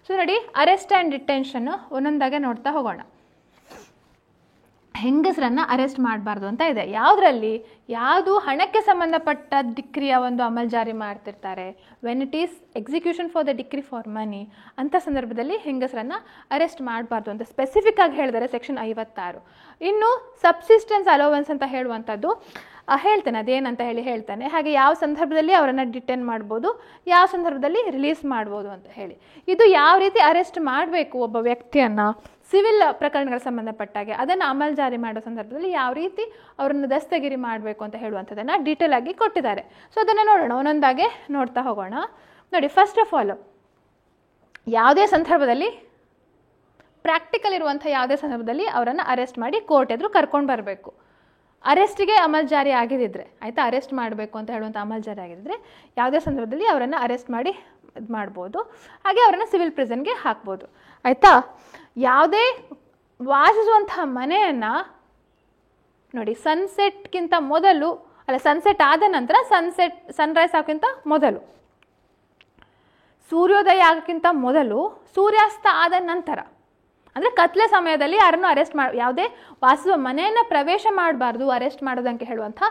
So ನೋಡಿ, arrest and detention ಒಂದೊಂದಾಗೆ ನೋಡ್ತಾ ಹೋಗೋಣ. ಹೆಂಗಸರನ್ನು ಅರೆಸ್ಟ್ ಮಾಡಬಾರ್ದು ಅಂತ ಇದೆ. ಯಾವುದರಲ್ಲಿ? ಯಾವುದು ಹಣಕ್ಕೆ ಸಂಬಂಧಪಟ್ಟ ಡಿಕ್ರಿಯ ಒಂದು ಅಮಲ್ ಜಾರಿ ಮಾಡ್ತಿರ್ತಾರೆ, when it is execution for the decree for money, ಅಂಥ ಸಂದರ್ಭದಲ್ಲಿ ಹೆಂಗಸರನ್ನು ಅರೆಸ್ಟ್ ಮಾಡಬಾರ್ದು ಅಂತ ಸ್ಪೆಸಿಫಿಕ್ ಆಗಿ ಹೇಳಿದರೆ ಸೆಕ್ಷನ್ 56. ಇನ್ನು ಸಬ್ಸಿಸ್ಟೆನ್ಸ್ ಅಲೋವೆನ್ಸ್ ಅಂತ ಹೇಳುವಂಥದ್ದು ಹೇಳ್ತೇನೆ, ಅದೇನಂತ ಹೇಳ್ತಾನೆ. ಹಾಗೆ ಯಾವ ಸಂದರ್ಭದಲ್ಲಿ ಅವರನ್ನು ಡಿಟೈನ್ ಮಾಡ್ಬೋದು, ಯಾವ ಸಂದರ್ಭದಲ್ಲಿ ರಿಲೀಸ್ ಮಾಡ್ಬೋದು ಅಂತ ಹೇಳಿ. ಇದು ಯಾವ ರೀತಿ ಅರೆಸ್ಟ್ ಮಾಡಬೇಕು ಒಬ್ಬ ವ್ಯಕ್ತಿಯನ್ನು ಸಿವಿಲ್ ಪ್ರಕರಣಗಳ ಸಂಬಂಧಪಟ್ಟಾಗೆ, ಅದನ್ನು ಅಮಲ್ ಜಾರಿ ಮಾಡೋ ಸಂದರ್ಭದಲ್ಲಿ ಯಾವ ರೀತಿ ಅವರನ್ನು ದಸ್ತಗಿರಿ ಮಾಡಬೇಕು ಅಂತ ಹೇಳುವಂಥದ್ದನ್ನು ಡೀಟೇಲ್ ಆಗಿ ಕೊಟ್ಟಿದ್ದಾರೆ. ಸೊ ಅದನ್ನು ನೋಡೋಣ, ಒಂದೊಂದಾಗೆ ನೋಡ್ತಾ ಹೋಗೋಣ. ನೋಡಿ, ಫಸ್ಟ್ ಆಫ್ ಆಲ್ ಯಾವುದೇ ಸಂದರ್ಭದಲ್ಲಿ ಪ್ರಾಕ್ಟಿಕಲ್ ಇರುವಂಥ ಯಾವುದೇ ಸಂದರ್ಭದಲ್ಲಿ ಅವರನ್ನು ಅರೆಸ್ಟ್ ಮಾಡಿ ಕೋರ್ಟ್ ಎದುರು ಕರ್ಕೊಂಡು ಬರಬೇಕು. ಅರೆಸ್ಟಿಗೆ ಅಮಲ್ ಜಾರಿ ಆಗಿದ್ದರೆ ಆಯಿತಾ, ಅರೆಸ್ಟ್ ಮಾಡಬೇಕು ಅಂತ ಹೇಳುವಂಥ ಅಮಲ್ ಜಾರಿ ಆಗಿದ್ದರೆ ಯಾವುದೇ ಸಂದರ್ಭದಲ್ಲಿ ಅವರನ್ನು ಅರೆಸ್ಟ್ ಮಾಡಿ ಇದು ಮಾಡ್ಬೋದು. ಹಾಗೆ ಅವರನ್ನು ಸಿವಿಲ್ ಪ್ರಿಸನ್ಗೆ ಹಾಕ್ಬೋದು ಆಯಿತಾ. ಯಾವುದೇ ವಾಸಿಸುವಂತಹ ಮನೆಯನ್ನು ನೋಡಿ, ಸನ್ಸೆಟ್ಗಿಂತ ಮೊದಲು ಅಲ್ಲ, ಸನ್ಸೆಟ್ ಆದ ನಂತರ, ಸನ್ರೈಸ್ ಆಗೋಕ್ಕಿಂತ ಮೊದಲು, ಸೂರ್ಯೋದಯ ಆಗೋಕ್ಕಿಂತ ಮೊದಲು, ಸೂರ್ಯಾಸ್ತ ಆದ ನಂತರ, ಅಂದರೆ ಕತ್ಲೆ ಸಮಯದಲ್ಲಿ ಯಾರನ್ನು ಅರೆಸ್ಟ್ ಯಾವುದೇ ವಾಸಿಸುವ ಮನೆಯನ್ನು ಪ್ರವೇಶ ಮಾಡಬಾರ್ದು ಅರೆಸ್ಟ್ ಮಾಡೋದಂಗೆ ಹೇಳುವಂಥ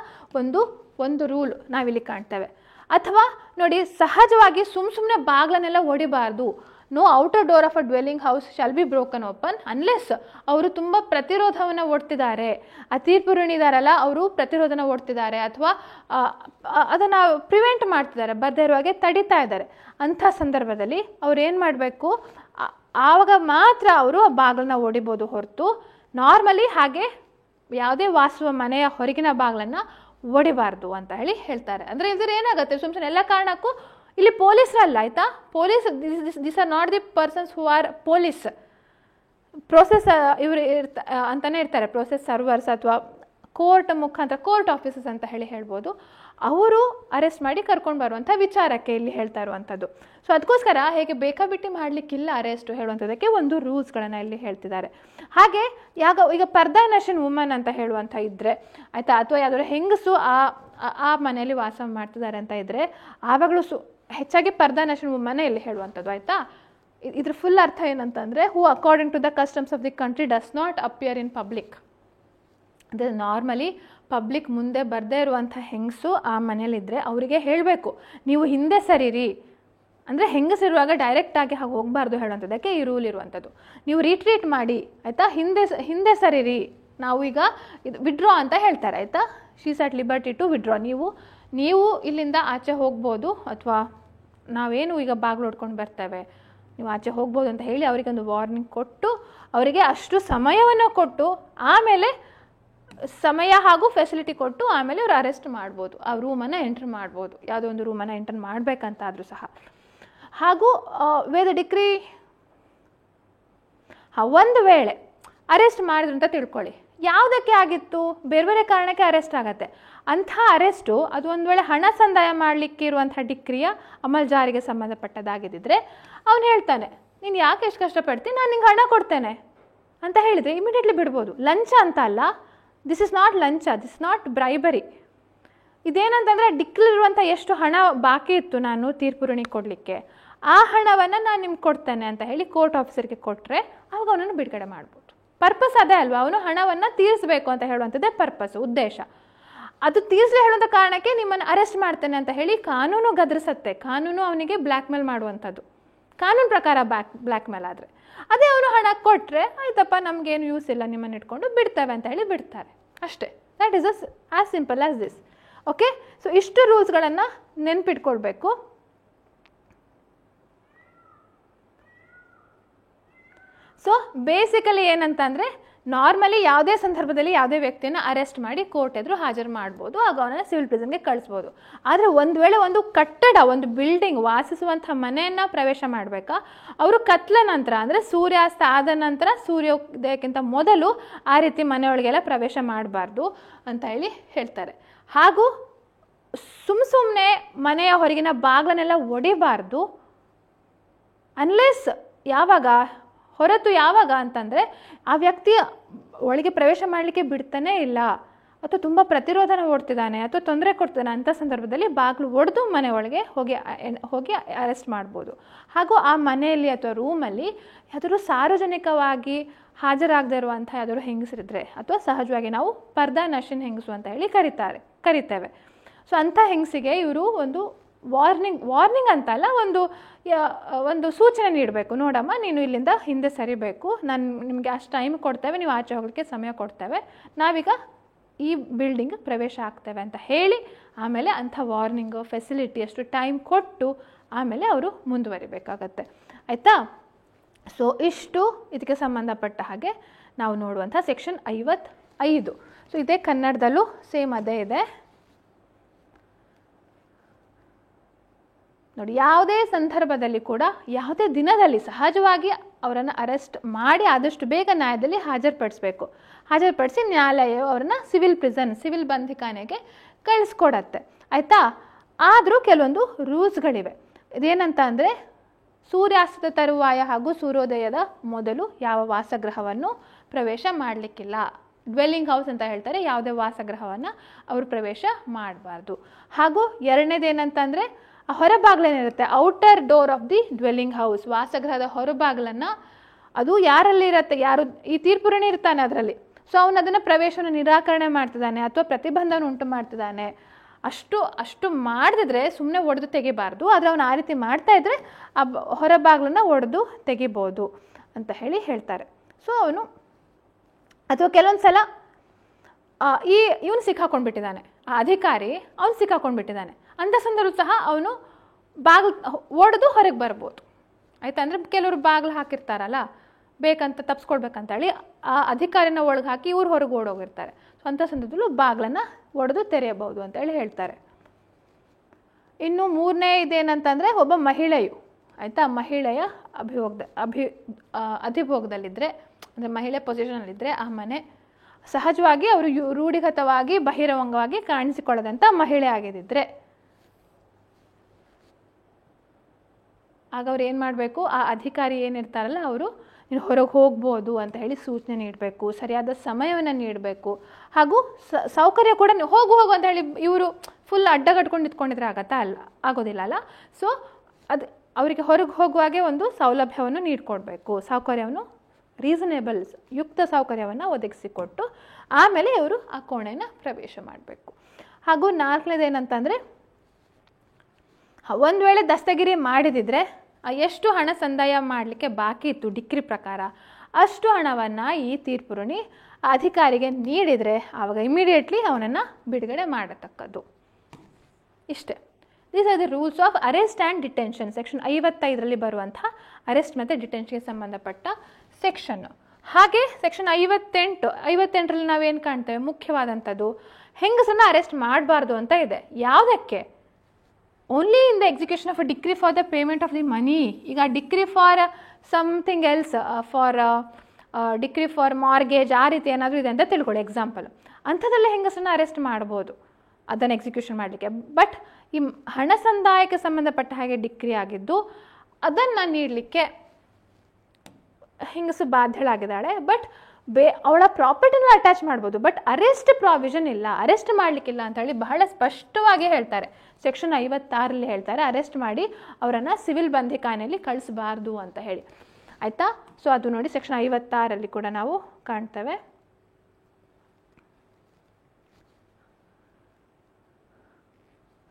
ಒಂದು ರೂಲ್ ನಾವಿಲ್ಲಿ ಕಾಣ್ತೇವೆ. ಅಥವಾ ನೋಡಿ, ಸಹಜವಾಗಿ ಸುಮ್ಮನೆ ಬಾಗ್ಲನ್ನೆಲ್ಲ ಹೊಡಿಬಾರ್ದು. No outer door of a dwelling house shall be broken open unless ಅವರು ತುಂಬ ಪ್ರತಿರೋಧವನ್ನು ಒಡ್ತಿದ್ದಾರೆ, ಆ ತೀರ್ಪುರುಣಿದಾರಲ್ಲ ಅವರು ಪ್ರತಿರೋಧನ ಒಡ್ತಿದ್ದಾರೆ, ಅಥವಾ ಅದನ್ನು ಪ್ರಿವೆಂಟ್ ಮಾಡ್ತಿದ್ದಾರೆ, ಬರದೇ ಇರುವಾಗೆ ತಡಿತಾ ಇದ್ದಾರೆ. ಅಂಥ ಸಂದರ್ಭದಲ್ಲಿ ಅವ್ರು ಏನು ಮಾಡಬೇಕು, ಆವಾಗ ಮಾತ್ರ ಅವರು ಆ ಬಾಗಿಲನ್ನ ಹೊಡಿಬೋದು ಹೊರತು ನಾರ್ಮಲಿ ಹಾಗೆ ಯಾವುದೇ ವಾಸುವ ಮನೆಯ ಹೊರಗಿನ ಬಾಗಿಲನ್ನು ಹೊಡಿಬಾರ್ದು ಅಂತ ಹೇಳ್ತಾರೆ. ಅಂದರೆ ಇದ್ರ ಏನಾಗುತ್ತೆ, ಸುಮ್ಮನೆ ಎಲ್ಲ ಕಾರಣಕ್ಕೂ ಇಲ್ಲಿ ಪೊಲೀಸರಲ್ಲ ಆಯಿತಾ, this are not the persons who are police, process ಇವರು ಅಂತಲೇ ಇರ್ತಾರೆ, ಪ್ರೋಸೆಸ್ ಸರ್ವರ್ಸ್ ಅಥವಾ ಕೋರ್ಟ್ ಮುಖಾಂತರ ಕೋರ್ಟ್ ಆಫೀಸರ್ಸ್ ಅಂತ ಹೇಳ್ಬೋದು. ಅವರು ಅರೆಸ್ಟ್ ಮಾಡಿ ಕರ್ಕೊಂಡು ಬರುವಂಥ ವಿಚಾರಕ್ಕೆ ಇಲ್ಲಿ ಹೇಳ್ತಾ ಇರುವಂಥದ್ದು. ಸೊ ಅದಕ್ಕೋಸ್ಕರ ಹೇಗೆ ಬೇಕಾಬಿಟ್ಟಿ ಮಾಡಲಿಕ್ಕಿಲ್ಲ ಅರೆಸ್ಟು ಹೇಳುವಂಥದ್ದಕ್ಕೆ ಒಂದು ರೂಲ್ಸ್ಗಳನ್ನು ಇಲ್ಲಿ ಹೇಳ್ತಿದ್ದಾರೆ. ಹಾಗೆ ಈಗ ಪರ್ದಾನಶನ್ ವುಮನ್ ಅಂತ ಹೇಳುವಂಥ ಇದ್ದರೆ ಆಯಿತಾ, ಅಥವಾ ಯಾವುದಾದ್ರು ಹೆಂಗಸು ಆ ಮನೆಯಲ್ಲಿ ವಾಸ ಮಾಡ್ತಿದ್ದಾರೆ ಅಂತ ಇದ್ದರೆ ಆವಾಗಲೂ ಹೆಚ್ಚಾಗಿ ಪರ್ದಾನಶನ್ ವುಮನ್ನೇ ಇಲ್ಲಿ ಹೇಳುವಂಥದ್ದು ಆಯಿತಾ. ಇದ್ರ ಫುಲ್ ಅರ್ಥ ಏನಂತಂದರೆ, who according to the customs of the country does not appear in public. ಅಂದರೆ ನಾರ್ಮಲಿ ಪಬ್ಲಿಕ್ ಮುಂದೆ ಬರದೇ ಇರುವಂಥ ಹೆಂಗಸು ಆ ಮನೇಲಿದ್ದರೆ ಅವರಿಗೆ ಹೇಳಬೇಕು, ನೀವು ಹಿಂದೆ ಸರಿರಿ, ಅಂದರೆ ಹೆಂಗಸಿರುವಾಗ ಡೈರೆಕ್ಟಾಗಿ ಹಾಗೆ ಹೋಗಬಾರ್ದು ಹೇಳುವಂಥದ್ದಕ್ಕೆ ಈ ರೂಲ್ ಇರುವಂಥದ್ದು. ನೀವು ರಿಟ್ರೀಟ್ ಮಾಡಿ ಆಯಿತಾ, ಹಿಂದೆ ಸರಿರಿ, ನಾವು ಈಗ ಇದು ವಿಡ್ರಾ ಅಂತ ಹೇಳ್ತಾರೆ ಆಯಿತಾ, she's at liberty to withdraw, ನೀವು ಇಲ್ಲಿಂದ ಆಚೆ ಹೋಗ್ಬೋದು, ಅಥವಾ ನಾವೇನು ಈಗ ಬಾಗಿಲು ಹೊಡ್ಕೊಂಡು ಬರ್ತೇವೆ, ನೀವು ಆಚೆ ಹೋಗ್ಬೋದು ಅಂತ ಹೇಳಿ ಅವರಿಗೊಂದು ವಾರ್ನಿಂಗ್ ಕೊಟ್ಟು, ಅವರಿಗೆ ಅಷ್ಟು ಸಮಯವನ್ನು ಕೊಟ್ಟು, ಆಮೇಲೆ ಸಮಯ ಹಾಗೂ ಫೆಸಿಲಿಟಿ ಕೊಟ್ಟು ಆಮೇಲೆ ಅವ್ರು ಅರೆಸ್ಟ್ ಮಾಡ್ಬೋದು, ಆ ರೂಮನ್ನು ಎಂಟ್ರ್ ಮಾಡ್ಬೋದು, ಯಾವುದೋ ಒಂದು ರೂಮನ್ನು ಎಂಟರ್ ಮಾಡಬೇಕಂತಾದರೂ ಸಹ. ಹಾಗೂ ವೇದ ಡಿಕ್ರಿ ಒಂದು ವೇಳೆ ಅರೆಸ್ಟ್ ಮಾಡಿದ್ರು ಅಂತ ತಿಳ್ಕೊಳ್ಳಿ, ಯಾವುದಕ್ಕೆ ಆಗಿತ್ತು, ಬೇರೆ ಬೇರೆ ಕಾರಣಕ್ಕೆ ಅರೆಸ್ಟ್ ಆಗತ್ತೆ. ಅಂಥ ಅರೆಸ್ಟು ಅದು ಒಂದು ವೇಳೆ ಹಣ ಸಂದಾಯ ಮಾಡಲಿಕ್ಕೆ ಇರುವಂಥ ಡಿಕ್ರಿಯ ಅಮಲ್ ಜಾರಿಗೆ ಸಂಬಂಧಪಟ್ಟದಾಗಿದ್ದರೆ ಅವನು ಹೇಳ್ತಾನೆ, ನೀನು ಯಾಕೆ ಎಷ್ಟು ಕಷ್ಟಪಡ್ತೀನಿ, ನಾನು ನಿಂಗೆ ಹಣ ಕೊಡ್ತೇನೆ ಅಂತ ಹೇಳಿದರೆ ಇಮಿಡಿಯೇಟ್ಲಿ ಬಿಡ್ಬೋದು. ಲಂಚ ಅಂತ ಅಲ್ಲ, ದಿಸ್ ಇಸ್ ನಾಟ್ ಲಂಚ, ದಿಸ್ ಇಸ್ ನಾಟ್ ಬ್ರೈಬರಿ. ಇದೇನಂತಂದರೆ ಡಿಕ್ಲಿರುವಂಥ ಎಷ್ಟು ಹಣ ಬಾಕಿ ಇತ್ತು ನಾನು ತೀರ್ಪುರುಣಿಗೆ ಕೊಡಲಿಕ್ಕೆ, ಆ ಹಣವನ್ನು ನಾನು ನಿಮ್ಗೆ ಕೊಡ್ತೇನೆ ಅಂತ ಹೇಳಿ ಕೋರ್ಟ್ ಆಫೀಸರ್ಗೆ ಕೊಟ್ಟರೆ ಅವಾಗ ಅವನನ್ನು ಬಿಡುಗಡೆ ಮಾಡ್ಬೋದು. ಪರ್ಪಸ್ ಅದೇ ಅಲ್ವಾ, ಅವನು ಹಣವನ್ನು ತೀರಿಸಬೇಕು ಅಂತ ಹೇಳುವಂಥದ್ದೇ ಪರ್ಪಸ್ಸು, ಉದ್ದೇಶ. ಅದು ತೀರಿಸಲಿ ಹೇಳುವಂಥ ಕಾರಣಕ್ಕೆ ನಿಮ್ಮನ್ನು ಅರೆಸ್ಟ್ ಮಾಡ್ತೇನೆ ಅಂತ ಹೇಳಿ ಕಾನೂನು ಗದರಿಸತ್ತೆ, ಕಾನೂನು ಅವನಿಗೆ ಬ್ಲ್ಯಾಕ್ ಮೇಲ್ ಮಾಡುವಂಥದ್ದು, ಕಾನೂನು ಪ್ರಕಾರ ಬ್ಲ್ಯಾಕ್ ಮೇಲ್ ಆದರೆ. ಅದೇ ಅವನು ಹಣ ಕೊಟ್ಟರೆ ಆಯ್ತಪ್ಪ ನಮಗೇನು ಯೂಸ್ ಇಲ್ಲ, ನಿಮ್ಮನ್ನು ಇಟ್ಕೊಂಡು ಬಿಡ್ತೇವೆ ಅಂತ ಹೇಳಿ ಬಿಡ್ತಾರೆ ಅಷ್ಟೇ. That is as simple as this. Okay, so ಇಷ್ಟು ರೂಲ್ಸ್ಗಳನ್ನು ನೆನ್ಪಿಟ್ಕೊಳ್ಬೇಕು. ಸೊ ಬೇಸಿಕಲಿ ಏನಂತಂದರೆ, ನಾರ್ಮಲಿ ಯಾವುದೇ ಸಂದರ್ಭದಲ್ಲಿ ಯಾವುದೇ ವ್ಯಕ್ತಿಯನ್ನು ಅರೆಸ್ಟ್ ಮಾಡಿ ಕೋರ್ಟ್ ಎದುರು ಹಾಜರು ಮಾಡ್ಬೋದು, ಆಗ ಅವನನ್ನು ಸಿವಿಲ್ ಪ್ರಿಸನ್ಗೆ ಕಳಿಸ್ಬೋದು. ಆದರೆ ಒಂದು ವೇಳೆ ಒಂದು ಕಟ್ಟಡ, ಒಂದು ಬಿಲ್ಡಿಂಗ್, ವಾಸಿಸುವಂಥ ಮನೆಯನ್ನು ಪ್ರವೇಶ ಮಾಡಬೇಕಾ, ಅವರು ಕತ್ಲ ನಂತರ ಅಂದರೆ ಸೂರ್ಯಾಸ್ತ ಆದ ನಂತರ, ಸೂರ್ಯೋದಯಕ್ಕಿಂತ ಮೊದಲು ಆ ರೀತಿ ಮನೆಯೊಳಗೆಲ್ಲ ಪ್ರವೇಶ ಮಾಡಬಾರ್ದು ಅಂತ ಹೇಳಿ ಹೇಳ್ತಾರೆ. ಹಾಗೂ ಸುಮ್ಮನೆ ಮನೆಯ ಹೊರಗಿನ ಬಾಗಿಲನ್ನೆಲ್ಲ ಒಡಿಬಾರ್ದು ಅನ್ಲೆಸ್ ಯಾವಾಗ ಅಂತಂದರೆ ಆ ವ್ಯಕ್ತಿ ಒಳಗೆ ಪ್ರವೇಶ ಮಾಡಲಿಕ್ಕೆ ಬಿಡ್ತಾನೇ ಇಲ್ಲ, ಅಥವಾ ತುಂಬ ಪ್ರತಿರೋಧನ ಓಡ್ತಿದ್ದಾನೆ ಅಥವಾ ತೊಂದರೆ ಕೊಡ್ತಿದ್ದಾನೆ ಅಂಥ ಸಂದರ್ಭದಲ್ಲಿ ಬಾಗಿಲು ಒಡೆದು ಮನೆ ಒಳಗೆ ಹೋಗಿ ಅರೆಸ್ಟ್ ಮಾಡ್ಬೋದು. ಹಾಗೂ ಆ ಮನೆಯಲ್ಲಿ ಅಥವಾ ರೂಮಲ್ಲಿ ಯಾವ್ದಾದ್ರು ಸಾರ್ವಜನಿಕವಾಗಿ ಹಾಜರಾಗದೇ ಇರುವಂಥ ಯಾವ್ದಾದ್ರು ಹೆಂಗಸರಿದ್ರೆ ಅಥವಾ ಸಹಜವಾಗಿ ನಾವು ಪರ್ದಾ ನಶಿನ್ ಹೆಂಗಸು ಅಂತ ಹೇಳಿ ಕರಿತೇವೆ. ಸೊ ಅಂಥ ಹೆಂಗಸಿಗೆ ಇವರು ಒಂದು ವಾರ್ನಿಂಗ್ ಅಂತ ಅಲ್ಲ, ಒಂದು ಸೂಚನೆ ನೀಡಬೇಕು. ನೋಡಮ್ಮ, ನೀನು ಇಲ್ಲಿಂದ ಹಿಂದೆ ಸರಿಬೇಕು, ನಾನು ನಿಮಗೆ ಅಷ್ಟು ಟೈಮ್ ಕೊಡ್ತೇವೆ, ನೀವು ಆಚೆ ಹೋಗಲಿಕ್ಕೆ ಸಮಯ ಕೊಡ್ತೇವೆ, ನಾವೀಗ ಈ ಬಿಲ್ಡಿಂಗ್ ಪ್ರವೇಶ ಆಗ್ತೇವೆ ಅಂತ ಹೇಳಿ ಆಮೇಲೆ ಅಂಥ ವಾರ್ನಿಂಗು ಫೆಸಿಲಿಟಿ ಅಷ್ಟು ಟೈಮ್ ಕೊಟ್ಟು ಆಮೇಲೆ ಅವರು ಮುಂದುವರಿಬೇಕಾಗತ್ತೆ. ಆಯಿತಾ? ಸೊ ಇಷ್ಟು ಇದಕ್ಕೆ ಸಂಬಂಧಪಟ್ಟ ಹಾಗೆ ನಾವು ನೋಡುವಂಥ ಸೆಕ್ಷನ್ 55. ಸೊ ಇದೇ ಕನ್ನಡದಲ್ಲೂ ಸೇಮ್ ಅದೇ ಇದೆ ನೋಡಿ. ಯಾವುದೇ ಸಂದರ್ಭದಲ್ಲಿ ಕೂಡ ಯಾವುದೇ ದಿನದಲ್ಲಿ ಸಹಜವಾಗಿ ಅವರನ್ನು ಅರೆಸ್ಟ್ ಮಾಡಿ ಆದಷ್ಟು ಬೇಗ ನ್ಯಾಯದಲ್ಲಿ ಹಾಜರುಪಡಿಸಿ ನ್ಯಾಯಾಲಯ ಅವರನ್ನು ಸಿವಿಲ್ ಬಂಧಿಖಾನೆಗೆ ಕಳಿಸ್ಕೊಡತ್ತೆ. ಆಯಿತಾ? ಆದರೂ ಕೆಲವೊಂದು ರೂಲ್ಸ್ಗಳಿವೆ. ಇದೇನಂತ ಅಂದರೆ, ಸೂರ್ಯಾಸ್ತದ ತರುವಾಯ ಹಾಗೂ ಸೂರ್ಯೋದಯದ ಮೊದಲು ಯಾವ ವಾಸಗೃಹವನ್ನು ಪ್ರವೇಶ ಮಾಡಲಿಕ್ಕಿಲ್ಲ. ಡ್ವೆಲ್ಲಿಂಗ್ ಹೌಸ್ ಅಂತ ಹೇಳ್ತಾರೆ, ಯಾವುದೇ ವಾಸಗೃಹವನ್ನು ಅವರು ಪ್ರವೇಶ ಮಾಡಬಾರ್ದು. ಹಾಗೂ ಎರಡನೇದೇನಂತಂದರೆ, ಹೊರಬಾಗ್ಲೇನಿರುತ್ತೆ, outer door of the dwelling house, ವಾಸಗೃಹದ ಹೊರಬಾಗಿಲನ್ನು ಅದು ಯಾರಲ್ಲಿರುತ್ತೆ, ಯಾರು ಈ ತೀರ್ಪುರಣಿ ಇರ್ತಾನೆ ಅದರಲ್ಲಿ, ಸೊ ಅವನು ಅದನ್ನು ಪ್ರವೇಶವನ್ನು ನಿರಾಕರಣೆ ಮಾಡ್ತಿದ್ದಾನೆ ಅಥವಾ ಪ್ರತಿಬಂಧವನ್ನು ಉಂಟು ಮಾಡ್ತಿದ್ದಾನೆ, ಅಷ್ಟು ಮಾಡದಿದ್ರೆ ಸುಮ್ಮನೆ ಒಡೆದು ತೆಗಿಬಾರ್ದು. ಆದರೆ ಅವನು ಆ ರೀತಿ ಮಾಡ್ತಾ ಇದ್ರೆ ಆ ಹೊರಬಾಗ್ಲನ್ನ ಒಡೆದು ತೆಗಿಬೋದು ಅಂತ ಹೇಳ್ತಾರೆ. ಸೊ ಅವನು ಅಥವಾ ಕೆಲವೊಂದು ಸಲ ಇವನು ಸಿಕ್ಕಾಕೊಂಡ್ಬಿಟ್ಟಿದ್ದಾನೆ, ಆ ಅಧಿಕಾರಿ ಅವನು ಸಿಕ್ಕಾಕೊಂಡ್ಬಿಟ್ಟಿದ್ದಾನೆ, ಅಂಥ ಸಂದರ್ಭ ಸಹ ಅವನು ಬಾಗಿಲು ಒಡೆದು ಹೊರಗೆ ಬರ್ಬೋದು. ಆಯಿತಾ? ಅಂದರೆ ಕೆಲವರು ಬಾಗಿಲು ಹಾಕಿರ್ತಾರಲ್ಲ, ಬೇಕಂತ ತಪ್ಪಿಸ್ಕೊಡ್ಬೇಕಂತ ಹೇಳಿ ಆ ಅಧಿಕಾರಿನ ಒಳಗೆ ಹಾಕಿ ಇವ್ರು ಹೊರಗೆ ಓಡೋಗಿರ್ತಾರೆ. ಸೊ ಅಂಥ ಸಂದರ್ಭದಲ್ಲೂ ಬಾಗಿಲನ್ನು ಒಡೆದು ತೆರೆಯಬಹುದು ಅಂತ ಹೇಳ್ತಾರೆ. ಇನ್ನು ಮೂರನೇ ಇದೇನಂತಂದರೆ, ಒಬ್ಬ ಮಹಿಳೆಯು, ಆಯಿತಾ, ಮಹಿಳೆಯ ಅಧಿಭೋಗದಲ್ಲಿದ್ದರೆ, ಅಂದರೆ ಮಹಿಳೆ ಪೊಸಿಷನಲ್ಲಿದ್ದರೆ ಆ ಮನೆ ಸಹಜವಾಗಿ ಅವರು ರೂಢಿಗತವಾಗಿ ಬಹಿರಂಗವಾಗಿ ಕಾಣಿಸಿಕೊಳ್ಳದಂಥ ಮಹಿಳೆ ಆಗಿದ್ದರೆ ಆಗ ಅವ್ರು ಏನು ಮಾಡಬೇಕು, ಆ ಅಧಿಕಾರಿ ಏನಿರ್ತಾರಲ್ಲ ಅವರು ನೀನು ಹೊರಗೆ ಹೋಗ್ಬೋದು ಅಂತ ಹೇಳಿ ಸೂಚನೆ ನೀಡಬೇಕು, ಸರಿಯಾದ ಸಮಯವನ್ನು ನೀಡಬೇಕು. ಹಾಗೂ ಸೌಕರ್ಯ ಕೂಡ ಹೋಗು ಅಂತ ಹೇಳಿ ಇವರು ಫುಲ್ ಅಡ್ಡಗಟ್ಕೊಂಡು ನಿಂತ್ಕೊಂಡಿದ್ರೆ ಆಗೋದಿಲ್ಲ ಅಲ್ಲ. ಸೊ ಅದು ಅವರಿಗೆ ಹೊರಗೆ ಹೋಗುವಾಗೆ ಒಂದು ಸೌಲಭ್ಯವನ್ನು ನೀಡಿಕೊಡ್ಬೇಕು, ಸೌಕರ್ಯವನ್ನು ರೀಸನೇಬಲ್ಸ್ ಯುಕ್ತ ಸೌಕರ್ಯವನ್ನು ಒದಗಿಸಿಕೊಟ್ಟು ಆಮೇಲೆ ಇವರು ಆ ಕೋಣೆನ ಪ್ರವೇಶ ಮಾಡಬೇಕು. ಹಾಗೂ ನಾಲ್ಕನೇದೇನಂತಂದರೆ, ಒಂದು ವೇಳೆ ದಸ್ತಗಿರಿ ಮಾಡಿದಿದ್ರೆ ಎಷ್ಟು ಹಣ ಸಂದಾಯ ಮಾಡಲಿಕ್ಕೆ ಬಾಕಿ ಇತ್ತು ಡಿಕ್ರಿ ಪ್ರಕಾರ ಅಷ್ಟು ಹಣವನ್ನು ಈ ತೀರ್ಪುರುಣಿ ಅಧಿಕಾರಿಗೆ ನೀಡಿದರೆ ಆವಾಗ ಇಮಿಡಿಯೇಟ್ಲಿ ಅವನನ್ನು ಬಿಡುಗಡೆ ಮಾಡತಕ್ಕದ್ದು. ಇಷ್ಟೇ. These are the rules of arrest and detention. Section 55ರಲ್ಲಿ ಬರುವಂಥ ಅರೆಸ್ಟ್ ಮತ್ತು ಡಿಟೆನ್ಷನ್ಗೆ ಸಂಬಂಧಪಟ್ಟ ಸೆಕ್ಷನ್ನು. ಹಾಗೆ ಸೆಕ್ಷನ್ 58ರಲ್ಲಿ ನಾವೇನು ಕಾಣ್ತೇವೆ, ಮುಖ್ಯವಾದಂಥದ್ದು ಹೆಂಗಸನ್ನು ಅರೆಸ್ಟ್ ಮಾಡಬಾರ್ದು ಅಂತ ಇದೆ. ಯಾವುದಕ್ಕೆ? Only in the execution of a decree for the payment of the money. ಈಗ decree for something else, decree for mortgage ಆ ರೀತಿ ಏನಾದರೂ ಇದೆ ಅಂತ ತಿಳ್ಕೊಳ್ಳಿ ಎಕ್ಸಾಂಪಲ್, ಅಂಥದ್ದಲ್ಲೇ ಹೆಂಗಸನ್ನು ಅರೆಸ್ಟ್ ಮಾಡ್ಬೋದು ಅದನ್ನು ಎಕ್ಸಿಕ್ಯೂಷನ್ ಮಾಡಲಿಕ್ಕೆ. ಬಟ್ ಈ ಹಣ ಸಂದಾಯಕ್ಕೆ ಸಂಬಂಧಪಟ್ಟ ಹಾಗೆ ಡಿಕ್ರಿ ಆಗಿದ್ದು ಅದನ್ನು ನೀಡಲಿಕ್ಕೆ ಹೆಂಗಸು ಬಾಧ್ಯಳಾಗಿದ್ದಾಳೆ. ಬಟ್ ಅವಳ ಪ್ರಾಪರ್ಟಿನ ಅಟ್ಯಾಚ್ ಮಾಡ್ಬೋದು, ಬಟ್ ಅರೆಸ್ಟ್ ಪ್ರಾವಿಷನ್ ಇಲ್ಲ, ಅರೆಸ್ಟ್ ಮಾಡಲಿಕ್ಕಿಲ್ಲ ಅಂತ ಹೇಳಿ ಬಹಳ ಸ್ಪಷ್ಟವಾಗಿ ಹೇಳ್ತಾರೆ. ಸೆಕ್ಷನ್ 56ರಲ್ಲಿ ಹೇಳ್ತಾರೆ, ಅರೆಸ್ಟ್ ಮಾಡಿ ಅವರನ್ನು ಸಿವಿಲ್ ಬಂಧಿಖಾನೆಯಲ್ಲಿ ಕಳಿಸಬಾರ್ದು ಅಂತ ಹೇಳಿ. ಆಯಿತಾ? ಸೊ ಅದು ನೋಡಿ ಸೆಕ್ಷನ್ 56ರಲ್ಲಿ ಕೂಡ ನಾವು ಕಾಣ್ತೇವೆ.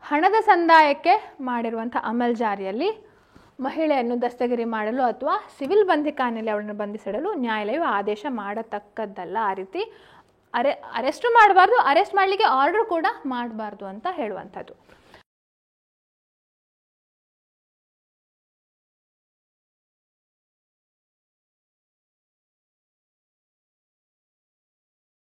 ಹಣದ ಸಂದಾಯಕ್ಕೆ ಮಾಡಿರುವಂಥ ಅಮಲ್ ಜಾರಿಯಲ್ಲಿ ಮಹಿಳೆಯನ್ನು ದಸ್ತಗಿರಿ ಮಾಡಲು ಅಥವಾ ಸಿವಿಲ್ ಬಂಧಿಖಾನೆಯಲ್ಲಿ ಅವಳನ್ನು ಬಂಧಿಸಿಡಲು ನ್ಯಾಯಾಲಯವು ಆದೇಶ ಮಾಡತಕ್ಕದ್ದಲ್ಲ. ಆ ರೀತಿ ಅರೆಸ್ಟು ಮಾಡಬಾರ್ದು, ಅರೆಸ್ಟ್ ಮಾಡಲಿಕ್ಕೆ ಆರ್ಡರ್ ಕೂಡ ಮಾಡಬಾರ್ದು ಅಂತ ಹೇಳುವಂಥದ್ದು.